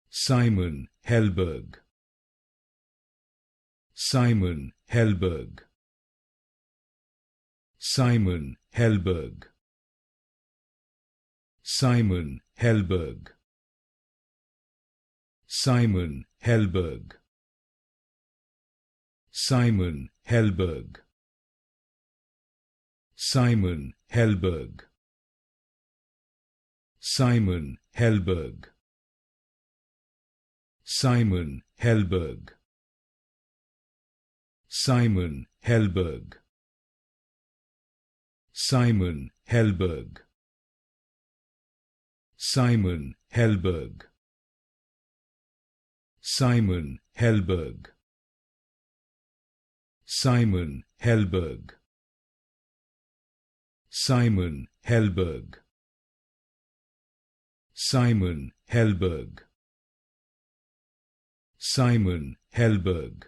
Simon Helberg. Simon Helberg. Simon Helberg. Simon Helberg. Simon Helberg. Simon Helberg. Simon Helberg. Simon Helberg. Simon Helberg. Simon Helberg. Simon Helberg. Simon Helberg. Simon Helberg. Simon Helberg. Simon Helberg. Simon Helberg. Simon Helberg.